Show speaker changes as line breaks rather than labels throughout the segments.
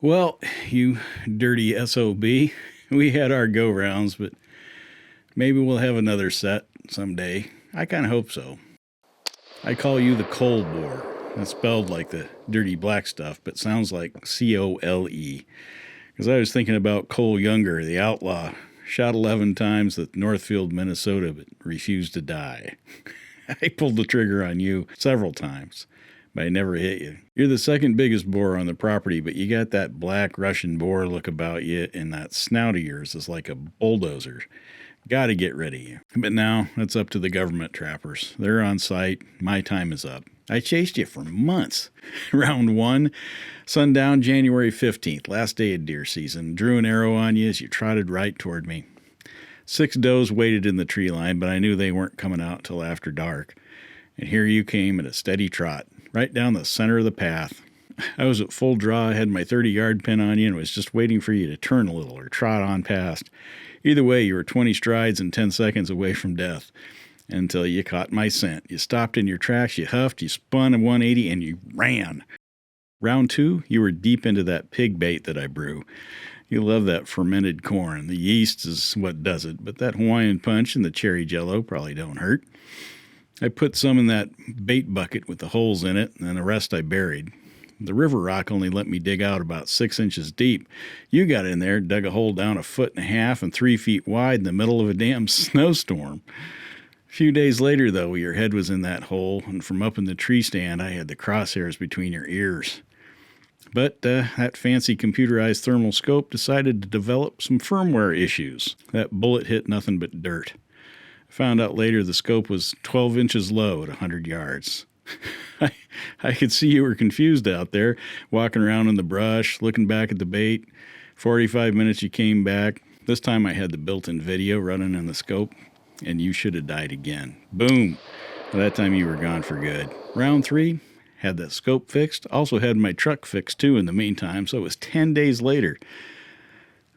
Well, you dirty SOB, we had our go-rounds, but maybe we'll have another set someday. I kind of hope so. I call you the coal boar. That's spelled like the dirty black stuff, but sounds like C-O-L-E. Because I was thinking about Cole Younger, the outlaw, shot 11 times at Northfield, Minnesota, but refused to die. I pulled the trigger on you several times, but I never hit you. You're the second biggest boar on the property, but you got that black Russian boar look about you, and that snout of yours is like a bulldozer. Gotta get rid of you. But now, it's up to the government trappers. They're on site. My time is up. I chased you for months. Round 1, sundown January 15th, last day of deer season. Drew an arrow on you as you trotted right toward me. 6 does waited in the tree line, but I knew they weren't coming out till after dark. And here you came at a steady trot, right down the center of the path. I was at full draw, I had my 30-yard pin on you, and was just waiting for you to turn a little or trot on past. Either way, you were 20 strides and 10 seconds away from death. Until you caught my scent. You stopped in your tracks, you huffed, you spun a 180, and you ran. Round 2, you were deep into that pig bait that I brew. You love that fermented corn. The yeast is what does it, but that Hawaiian punch and the cherry jello probably don't hurt. I put some in that bait bucket with the holes in it, and the rest I buried. The river rock only let me dig out about 6 inches deep. You got in there, dug a hole down 1.5 feet and 3 feet wide in the middle of a damn snowstorm. A few days later, though, your head was in that hole, and from up in the tree stand, I had the crosshairs between your ears. But that fancy computerized thermal scope decided to develop some firmware issues. That bullet hit nothing but dirt. I found out later the scope was 12 inches low at 100 yards. I could see you were confused out there, walking around in the brush, looking back at the bait. 45 minutes you came back. This time I had the built-in video running in the scope, and you should have died again. Boom! By that time you were gone for good. Round 3, had that scope fixed. Also had my truck fixed too in the meantime, so it was 10 days later.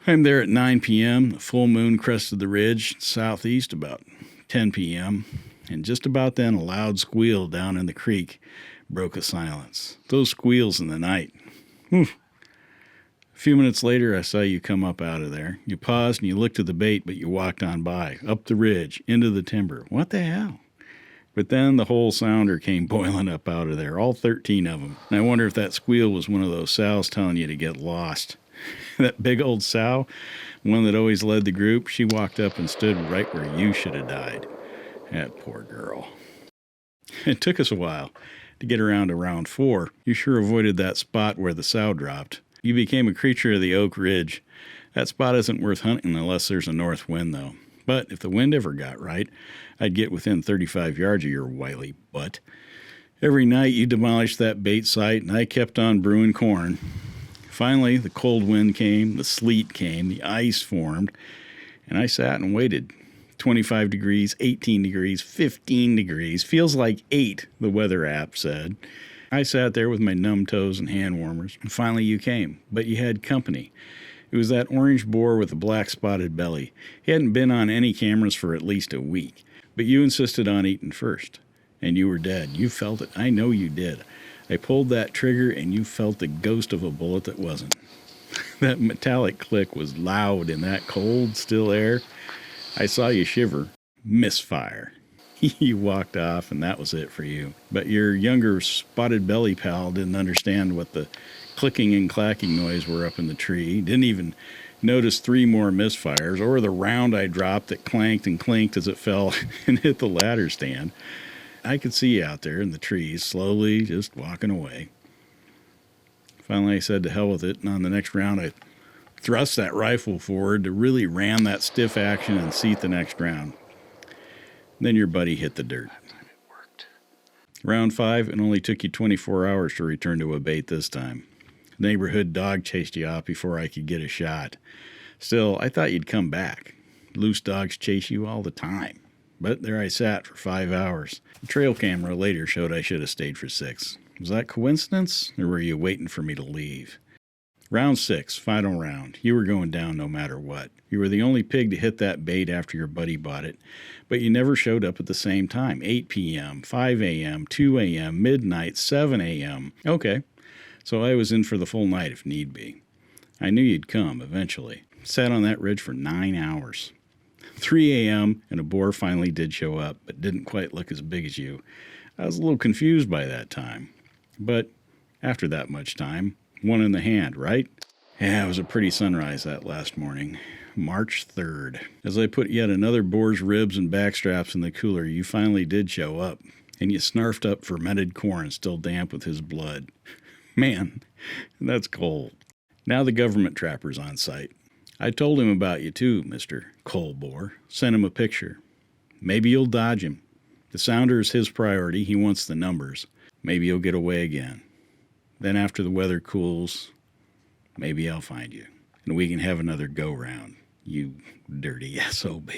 I'm there at 9 p.m. The full moon crested the ridge southeast about 10 p.m., and just about then a loud squeal down in the creek broke the silence. Those squeals in the night. Whew. A few minutes later, I saw you come up out of there. You paused and you looked at the bait, but you walked on by, up the ridge, into the timber. What the hell? But then the whole sounder came boiling up out of there, all 13 of them. And I wonder if that squeal was one of those sows telling you to get lost. That big old sow, one that always led the group, she walked up and stood right where you should have died. That poor girl. It took us a while to get around to round 4. You sure avoided that spot where the sow dropped. You became a creature of the Oak Ridge. That spot isn't worth hunting unless there's a north wind, though. But if the wind ever got right, I'd get within 35 yards of your wily butt. Every night you demolished that bait site, and I kept on brewing corn. Finally, the cold wind came, the sleet came, the ice formed, and I sat and waited. 25 degrees, 18 degrees, 15 degrees. Feels like 8, the weather app said. I sat there with my numb toes and hand warmers, and finally you came, but you had company. It was that orange boar with a black spotted belly. He hadn't been on any cameras for at least a week, but you insisted on eating first, and you were dead. You felt it. I know you did. I pulled that trigger, and you felt the ghost of a bullet that wasn't. That metallic click was loud in that cold, still air. I saw you shiver. Misfire. You walked off, and that was it for you. But your younger spotted belly pal didn't understand what the clicking and clacking noise were up in the tree. Didn't even notice 3 more misfires, or the round I dropped that clanked and clinked as it fell and hit the ladder stand. I could see you out there in the trees, slowly just walking away. Finally, I said to hell with it, and on the next round, I thrust that rifle forward to really ram that stiff action and seat the next round. Then your buddy hit the dirt.
That time it worked.
Round 5, it only took you 24 hours to return to a bait this time. The neighborhood dog chased you off before I could get a shot. Still, I thought you'd come back. Loose dogs chase you all the time. But there I sat for 5 hours. The trail camera later showed I should have stayed for 6. Was that coincidence, or were you waiting for me to leave? Round 6, final round. You were going down no matter what. You were the only pig to hit that bait after your buddy bought it, but you never showed up at the same time. 8 p.m., 5 a.m., 2 a.m., midnight, 7 a.m. Okay, so I was in for the full night if need be. I knew you'd come eventually. Sat on that ridge for 9 hours. 3 a.m. and a boar finally did show up, but didn't quite look as big as you. I was a little confused by that time. But after that much time, one in the hand, right? Yeah, it was a pretty sunrise that last morning. March 3rd. As I put yet another boar's ribs and backstraps in the cooler, you finally did show up. And you snarfed up fermented corn still damp with his blood. Man, that's cold. Now the government trapper's on site. I told him about you too, Mr. Coal Boar. Sent him a picture. Maybe you'll dodge him. The sounder is his priority. He wants the numbers. Maybe you'll get away again. Then after the weather cools, maybe I'll find you. And we can have another go-round, you dirty SOB.